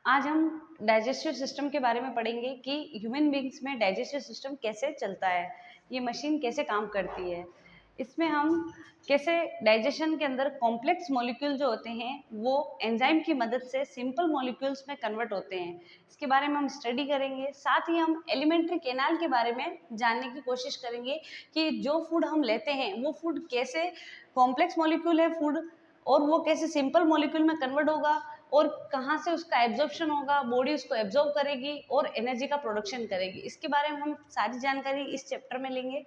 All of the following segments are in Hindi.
आज हम डाइजेस्टिव सिस्टम के बारे में पढ़ेंगे कि ह्यूमन बींग्स में डाइजेस्टिव सिस्टम कैसे चलता है, ये मशीन कैसे काम करती है। इसमें हम कैसे डाइजेशन के अंदर कॉम्प्लेक्स मॉलिक्यूल जो होते हैं वो एंजाइम की मदद से सिंपल मॉलिक्यूल्स में कन्वर्ट होते हैं, इसके बारे में हम स्टडी करेंगे। साथ ही हम एलिमेंट्री कैनाल के बारे में जानने की कोशिश करेंगे कि जो फूड हम लेते हैं वो फूड कैसे कॉम्प्लेक्स मॉलिक्यूल है फूड, और वो कैसे सिंपल मॉलिक्यूल में कन्वर्ट होगा और कहाँ से उसका एब्जॉर्प्शन होगा, बॉडी उसको एब्जॉर्ब करेगी और एनर्जी का प्रोडक्शन करेगी। इसके बारे में हम सारी जानकारी इस चैप्टर में लेंगे।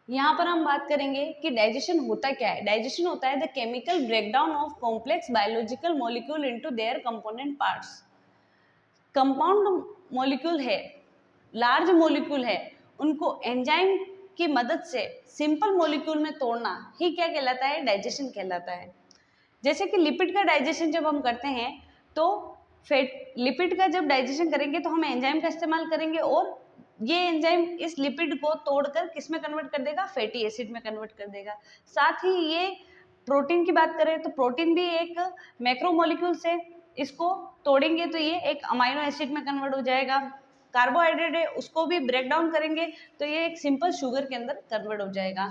यहाँ पर हम बात करेंगे कि डाइजेशन होता क्या है। डाइजेशन होता है the chemical breakdown of complex biological molecule into their component parts. Compound molecule है, लार्ज मॉलिक्यूल है, उनको एंजाइम की मदद से सिंपल मॉलिक्यूल में तोड़ना ही क्या कहलाता है, डाइजेशन कहलाता है। जैसे कि लिपिड का डाइजेशन जब हम करते हैं तो फैट लिपिड का जब डाइजेशन करेंगे तो हम एंजाइम का इस्तेमाल करेंगे और ये एंजाइम इस लिपिड को तोड़कर किस में कन्वर्ट कर देगा, फैटी एसिड में कन्वर्ट कर देगा। साथ ही ये प्रोटीन की बात करें तो प्रोटीन भी एक मैक्रोमोलिक्यूल से, इसको तोड़ेंगे तो ये एक अमाइनो एसिड में कन्वर्ट हो जाएगा। कार्बोहाइड्रेट है उसको भी ब्रेक डाउन करेंगे तो ये एक सिंपल शुगर के अंदर कन्वर्ट हो जाएगा।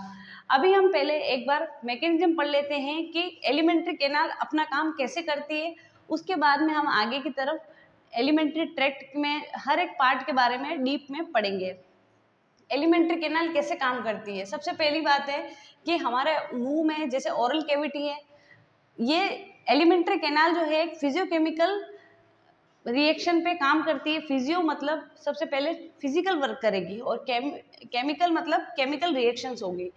अभी हम पहले एक बार मैकेनिज्म पढ़ लेते हैं कि एलिमेंट्री कैनाल अपना काम कैसे करती है, उसके बाद में हम आगे की तरफ एलिमेंट्री ट्रैक्ट में हर एक पार्ट के बारे में डीप में पढ़ेंगे। एलिमेंट्री कैनाल कैसे काम करती है, सबसे पहली बात है कि हमारे मुंह में जैसे ओरल कैविटी है, ये एलिमेंट्री कैनाल जो है एक फिजियोकेमिकल रिएक्शन पे काम करती है। फिजियो मतलब सबसे पहले फिजिकल वर्क करेगी और केमिकल मतलब केमिकल रिएक्शंस होगी।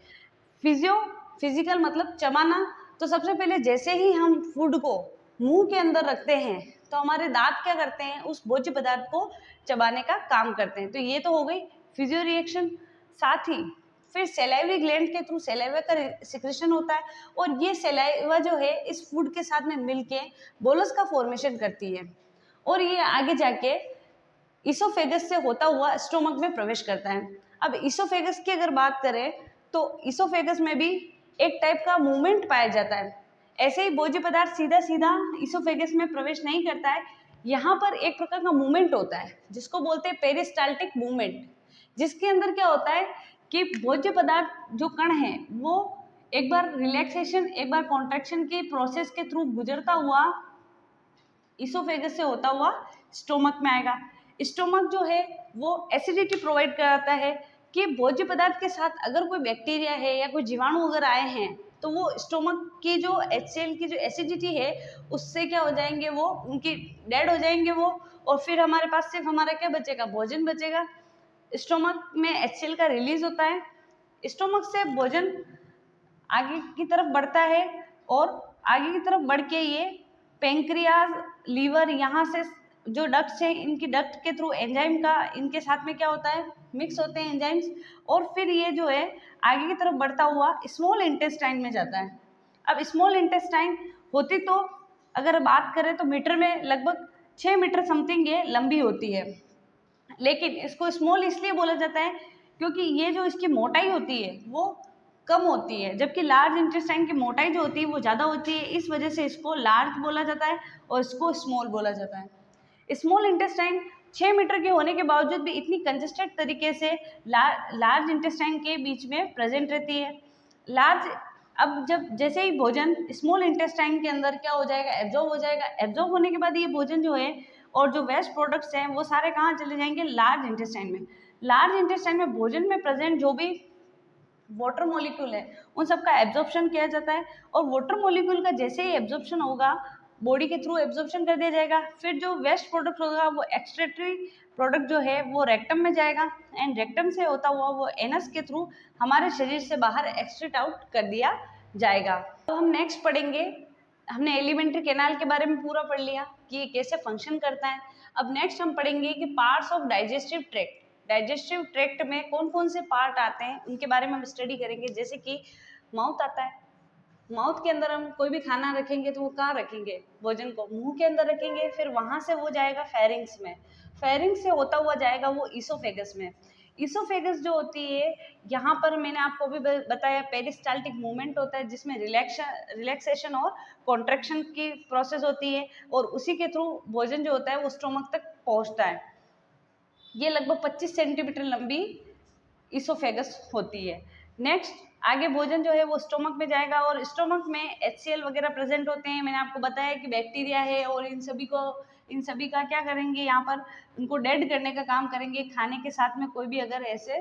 फिजिकल मतलब चबाना। तो सबसे पहले जैसे ही हम फूड को मुंह के अंदर रखते हैं तो हमारे दांत क्या करते हैं, उस भोज्य पदार्थ को चबाने का काम करते हैं। तो ये तो हो गई फिजियो रिएक्शन। साथ ही फिर सेलाइवरी ग्लैंड के थ्रू सेलाइवा का सिक्रेशन होता है और ये सेलाइवा जो है इस फूड के साथ में मिलके बोलस का फॉर्मेशन करती है और ये आगे जाके इसोफेगस से होता हुआ स्टोमक में प्रवेश करता है। अब इसोफेगस की अगर बात करें तो इसोफेगस में भी एक टाइप का मूवमेंट पाया जाता है। ऐसे ही भोज्य पदार्थ सीधा सीधा इसोफेगस में प्रवेश नहीं करता है, यहाँ पर एक प्रकार का मूवमेंट होता है जिसको बोलते हैं पेरिस्टाल्टिक मूवमेंट, जिसके अंदर क्या होता है कि भोज्य पदार्थ जो कण है वो एक बार रिलैक्सेशन एक बार कॉन्ट्रैक्शन की प्रोसेस के थ्रू गुजरता हुआ इसोफेगस से होता हुआ स्टोमक में आएगा। स्टोमक जो है वो एसिडिटी प्रोवाइड कराता है कि भोज्य पदार्थ के साथ अगर कोई बैक्टीरिया है या कोई जीवाणु अगर आए हैं तो वो स्टोमक की जो HCl की जो एसिडिटी है उससे क्या हो जाएंगे, वो उनकी डेड हो जाएंगे वो, और फिर हमारे पास सिर्फ हमारा क्या बचेगा, भोजन बचेगा। स्टोमक में HCl का रिलीज होता है, स्टोमक से भोजन आगे की तरफ बढ़ता है और आगे की तरफ बढ़ के ये पेंक्रियाज, लीवर, यहाँ से जो डक्ट्स हैं इनकी डक्ट के थ्रू एंजाइम का इनके साथ में क्या होता है, मिक्स होते हैं एंजाइम्स, और फिर ये जो है आगे की तरफ बढ़ता हुआ स्मॉल इंटेस्टाइन में जाता है। अब स्मॉल इंटेस्टाइन होती तो अगर बात करें तो मीटर में लगभग 6 मीटर समथिंग ये लंबी होती है, लेकिन इसको स्मॉल इसलिए बोला जाता है क्योंकि ये जो इसकी मोटाई होती है वो कम होती है, जबकि लार्ज इंटेस्टाइन की मोटाई जो होती है वो ज़्यादा होती है। इस वजह से इसको लार्ज बोला जाता है और इसको स्मॉल बोला जाता है। स्मॉल इंटेस्टाइन 6 मीटर के होने के बावजूद भी इतनी कंजेस्टेड तरीके से लार्ज इंटेस्टाइन के बीच में प्रेजेंट रहती है। लार्ज अब जब जैसे ही भोजन स्मॉल इंटेस्टाइन के अंदर क्या हो जाएगा, एब्जॉर्ब हो जाएगा। एब्जॉर्ब होने के बाद ये भोजन जो है और जो वेस्ट प्रोडक्ट्स हैं वो सारे कहाँ चले जाएंगे, लार्ज इंटेस्टाइन में। लार्ज इंटेस्टाइन में भोजन में प्रेजेंट जो भी वाटर मॉलिक्यूल है उन सबका एब्जॉर्प्शन किया जाता है और वाटर मॉलिक्यूल का जैसे ही एब्जॉर्प्शन होगा बॉडी के थ्रू एब्जॉर्प्शन कर दिया जाएगा। फिर जो वेस्ट प्रोडक्ट होगा वो एक्सक्रीटरी प्रोडक्ट जो है वो रेक्टम में जाएगा एंड रेक्टम से होता हुआ वो एनस के थ्रू हमारे शरीर से बाहर एक्सक्रीट आउट कर दिया जाएगा। तो हम नेक्स्ट पढ़ेंगे, हमने एलिमेंट्री कैनाल के बारे में पूरा पढ़ लिया कि ये कैसे फंक्शन करता है। अब नेक्स्ट हम पढ़ेंगे कि parts of digestive tract. Digestive tract में कौन कौन से पार्ट आते हैं उनके बारे में हम स्टडी करेंगे। जैसे कि माउथ आता है, माउथ के अंदर हम कोई भी खाना रखेंगे तो वो कहाँ रखेंगे, भोजन को मुंह के अंदर रखेंगे, फिर वहां से वो जाएगा फेरिंग्स में, फेरिंग्स से होता हुआ जाएगा वो इसोफेगस में। इसोफेगस जो होती है, यहाँ पर मैंने आपको भी बताया पेरिस्टाल्टिक मूवमेंट होता है जिसमें रिलैक्सेशन और कॉन्ट्रैक्शन की प्रोसेस होती है और उसी के थ्रू भोजन जो होता है वो स्टोमक तक पहुँचता है। ये लगभग 25 सेंटीमीटर लंबी इसोफेगस होती है। नेक्स्ट आगे भोजन जो है वो स्टोमक में जाएगा और स्टोमक में HCl वगैरह प्रेजेंट होते हैं। मैंने आपको बताया कि बैक्टीरिया है और इन सभी का क्या करेंगे, यहाँ पर उनको डेड करने का काम करेंगे खाने के साथ में कोई भी अगर ऐसे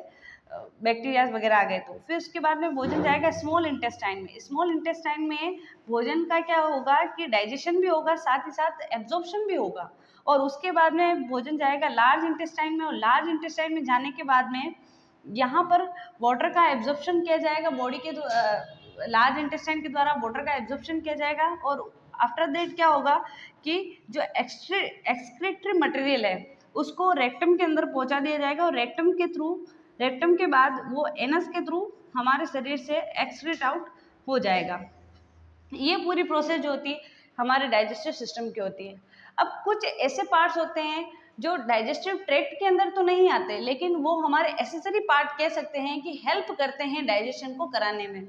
बैक्टीरिया वगैरह आ गए तो। फिर उसके बाद में भोजन जाएगा स्मॉल इंटेस्टाइन में। स्मॉल इंटेस्टाइन में भोजन का क्या होगा कि डाइजेशन भी होगा, साथ ही साथ एब्जॉर्प्शन भी होगा और उसके बाद में भोजन जाएगा लार्ज इंटेस्टाइन में और लार्ज इंटेस्टाइन में जाने के बाद में यहाँ पर वाटर का एब्जॉर्प्शन किया जाएगा बॉडी के लार्ज इंटेस्टाइन के द्वारा वाटर का एब्जॉर्प्शन किया जाएगा और आफ्टर दैट क्या होगा कि जो एक्सक्रीटरी मटेरियल है उसको रेक्टम के अंदर पहुंचा दिया जाएगा और रेक्टम के बाद वो एनस के थ्रू हमारे शरीर से एक्सक्रीट आउट हो जाएगा। ये पूरी प्रोसेस जो होती है हमारे डाइजेस्टिव सिस्टम की होती है। अब कुछ ऐसे पार्ट्स होते हैं जो डाइजेस्टिव ट्रैक्ट के अंदर तो नहीं आते लेकिन वो हमारे एसेसरी पार्ट कह सकते हैं कि हेल्प करते हैं डाइजेशन को कराने में।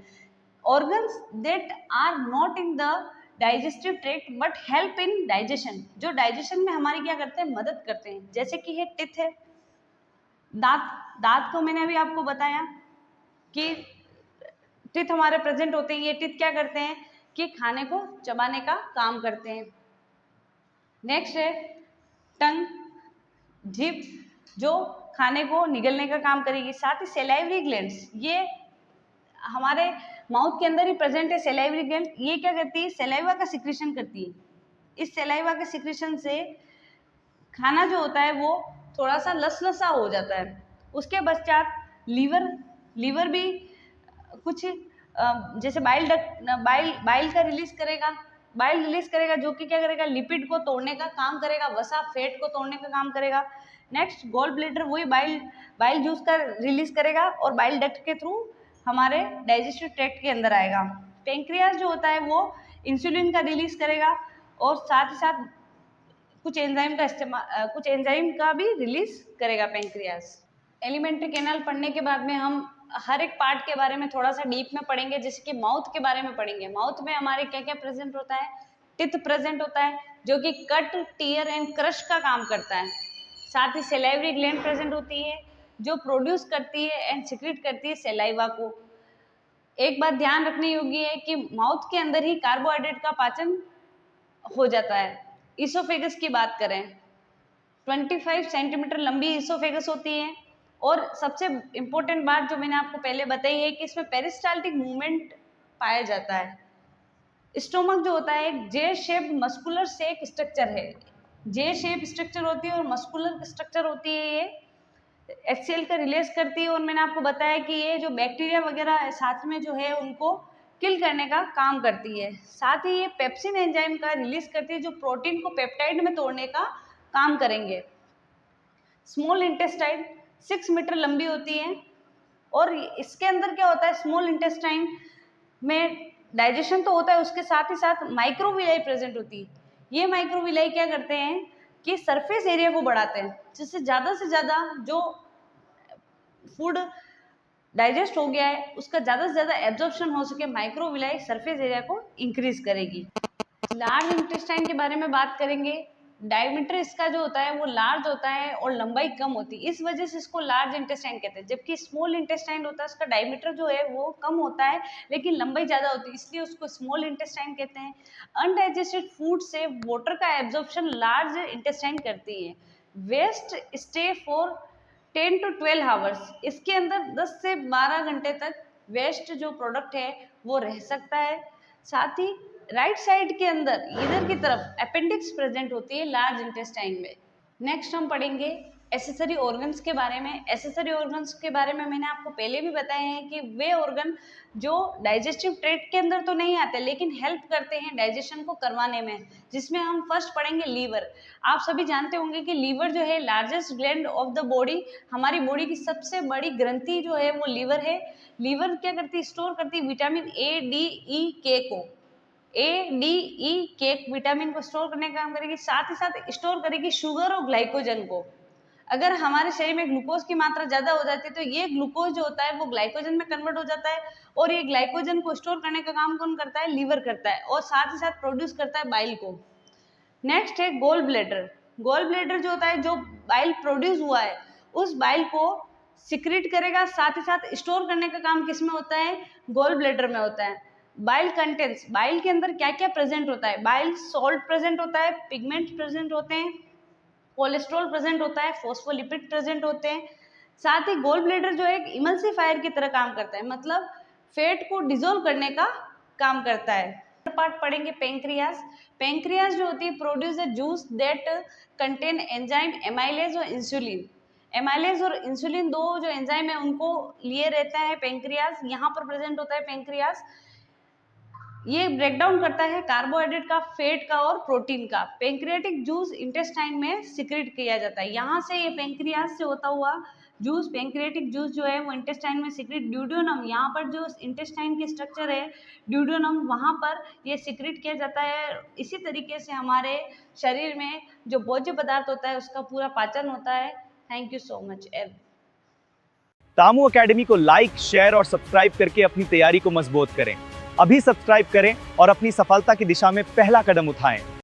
Organs that are not in the digestive tract but help in digestion, जो डाइजेशन में हमारी क्या करते हैं, मदद करते हैं, जैसे कि है टिथ है, दांत को मैंने अभी आपको बताया कि टिथ हमारे प्रेजेंट होते हैं। ये टिथ क्या करते हैं कि खाने को चबाने का काम करते हैं। नेक्स्ट है टंग, जीभ, जो खाने को निगलने का काम करेगी। साथ ही सेलाइवरी ग्लैंड्स, ये हमारे माउथ के अंदर ही प्रेजेंट है। सेलाइवरी ग्लैंड ये क्या करती है, सेलाइवा का सिक्रीशन करती है। इस सेलाइवा के सिक्रीशन से खाना जो होता है वो थोड़ा सा लसलसा हो जाता है। उसके पश्चात लीवर भी कुछ जैसे बाइल का रिलीज करेगा जो कि क्या करेगा, लिपिड को तोड़ने का काम करेगा, वसा फैट को तोड़ने का काम करेगा। नेक्स्ट गॉल ब्लैडर वही बाइल जूस का रिलीज करेगा और बाइल डक्ट के थ्रू हमारे डाइजेस्टिव ट्रैक्ट के अंदर आएगा। पेंक्रियाज जो होता है वो इंसुलिन का रिलीज करेगा और साथ ही साथ कुछ एंजाइम का भी रिलीज करेगा पेंक्रियाज। एलिमेंट्री कैनाल पढ़ने के बाद में हम हर एक पार्ट के बारे में थोड़ा सा डीप में पढ़ेंगे, जैसे कि माउथ के बारे में पढ़ेंगे। माउथ में हमारे क्या क्या प्रेजेंट होता है, टिथ प्रेजेंट होता है जो कि कट, टीयर एंड क्रश का काम करता है। साथ ही सेलाइवरी ग्लैंड प्रेजेंट होती है जो प्रोड्यूस करती है एंड सिक्रीट करती है सेलाइवा को। एक बात ध्यान रखनी होगी है कि माउथ के अंदर ही कार्बोहाइड्रेट का पाचन हो जाता है। इसोफेगस की बात करें, 25 सेंटीमीटर लंबी इसोफेगस होती है और सबसे इम्पोर्टेंट बात जो मैंने आपको पहले बताई है कि इसमें पेरिस्टाल्टिक मूवमेंट पाया जाता है। स्टोमक जो होता है एक जे शेप मस्कुलर शेप स्ट्रक्चर है, जे शेप स्ट्रक्चर होती है और मस्कुलर स्ट्रक्चर होती है। ये HCl का रिलीज करती है और मैंने आपको बताया कि ये जो बैक्टीरिया वगैरह साथ में जो है उनको किल करने का काम करती है। साथ ही ये पेप्सिन एंजाइम का रिलीज करती है जो प्रोटीन को पेप्टाइड में तोड़ने का काम करेंगे। स्मॉल इंटेस्टाइन 6 मीटर लंबी होती है और इसके अंदर क्या होता है, स्मॉल इंटेस्टाइन में डाइजेशन तो होता है, उसके साथ ही साथ माइक्रोविलाई प्रेजेंट होती है। ये माइक्रोविलाई क्या करते हैं कि सरफेस एरिया को बढ़ाते हैं, जिससे ज़्यादा से ज़्यादा जो फूड डाइजेस्ट हो गया है उसका ज़्यादा से ज़्यादा एब्जॉर्प्शन हो सके। माइक्रोविलाई सरफेस एरिया को इंक्रीज करेगी। लार्ज इंटेस्टाइन के बारे में बात करेंगे। डायमीटर इसका जो होता है वो लार्ज होता है और लंबाई कम होती है, इस वजह से इसको लार्ज इंटेस्टाइन कहते हैं। जबकि स्मॉल इंटेस्टाइन होता है उसका डायमीटर जो है वो कम होता है लेकिन लंबाई ज़्यादा होती है, इसलिए उसको स्मॉल इंटेस्टाइन कहते हैं। अनडाइजेस्टेड फूड से वाटर का एब्जॉर्प्शन लार्ज इंटेस्टाइन करती है। Waste stay for 10 to 12 hours, इसके अंदर 10 से 12 घंटे तक वेस्ट जो प्रोडक्ट है वो रह सकता है। साथ ही राइट साइड के अंदर इधर की तरफ अपेंडिक्स प्रेजेंट होती है लार्ज इंटेस्टाइन में। नेक्स्ट हम पढ़ेंगे एसेसरी ऑर्गन्स के बारे में। एसेसरी ऑर्गन्स के बारे में मैंने आपको पहले भी बताए हैं कि वे ऑर्गन जो डाइजेस्टिव ट्रैक्ट के अंदर तो नहीं आते लेकिन हेल्प करते हैं डाइजेशन को करवाने में, जिसमें हम फर्स्ट पढ़ेंगे लीवर। आप सभी जानते होंगे कि लीवर जो है largest gland of the body, हमारी बॉडी की सबसे बड़ी ग्रंथि जो है वो लीवर है। लीवर क्या करती है, स्टोर करती है vitamin A, D, E, K को। A, D, E, K vitamin को स्टोर करने का काम करेगी, साथ ही साथ स्टोर करेगी शुगर और ग्लाइकोजन को। अगर हमारे शरीर में ग्लूकोज की मात्रा ज़्यादा हो जाती है तो ये ग्लूकोज जो होता है वो ग्लाइकोजन में कन्वर्ट हो जाता है, और ये ग्लाइकोजन को स्टोर करने का काम कौन करता है? लीवर करता है, और साथ ही साथ प्रोड्यूस करता है बाइल को। नेक्स्ट है गोल ब्लैडर। गोल ब्लैडर जो होता है, जो बाइल प्रोड्यूस हुआ है उस बाइल को सिक्रीट करेगा, साथ ही साथ स्टोर करने का काम किस में होता है? गोल ब्लैडर में होता है। बाइल कंटेंट्स, बाइल के अंदर क्या क्या प्रेजेंट होता है? बाइल सॉल्ट प्रेजेंट होता है, पिगमेंट्स प्रेजेंट होते हैं, कोलेस्ट्रॉल प्रेजेंट होता है, फोस्फोलिपिड प्रेजेंट होते हैं। साथ ही गोल ब्लैडर जो है एक इमल्सिफायर की तरह काम करता है, मतलब फैट को डिजोल्व करने का काम करता है। पार्ट पढ़ेंगे पेंक्रियास। पेंक्रियास जो होती है produce a juice that contain enzyme amylase और इंसुलिन। एमाइलेज और इंसुलिन दो जो एंजाइम है उनको लिए रहता है पेंक्रियास, यहाँ पर प्रेजेंट होता है पेंक्रियास। ये ब्रेक डाउन करता है कार्बोहाइड्रेट का, फैट का और प्रोटीन का। पेंक्रियाटिक जूस इंटेस्टाइन में सिक्रेट किया जाता है। यहाँ से ये पेंक्रियास से होता हुआ जूस, पेंक्रियाटिक जूस जो है वो इंटेस्टाइन में सिक्रेट, ड्यूडेनम, यहाँ पर जो इंटेस्टाइन की स्ट्रक्चर है ड्यूडेनम, वहाँ पर ये सिक्रेट किया जाता है। इसी तरीके से हमारे शरीर में जो भोज्य पदार्थ होता है उसका पूरा पाचन होता है। Thank you so much. Tamu academy को लाइक, शेयर और सब्सक्राइब करके अपनी तैयारी को मजबूत करें। अभी सब्सक्राइब करें और अपनी सफलता की दिशा में पहला कदम उठाएं।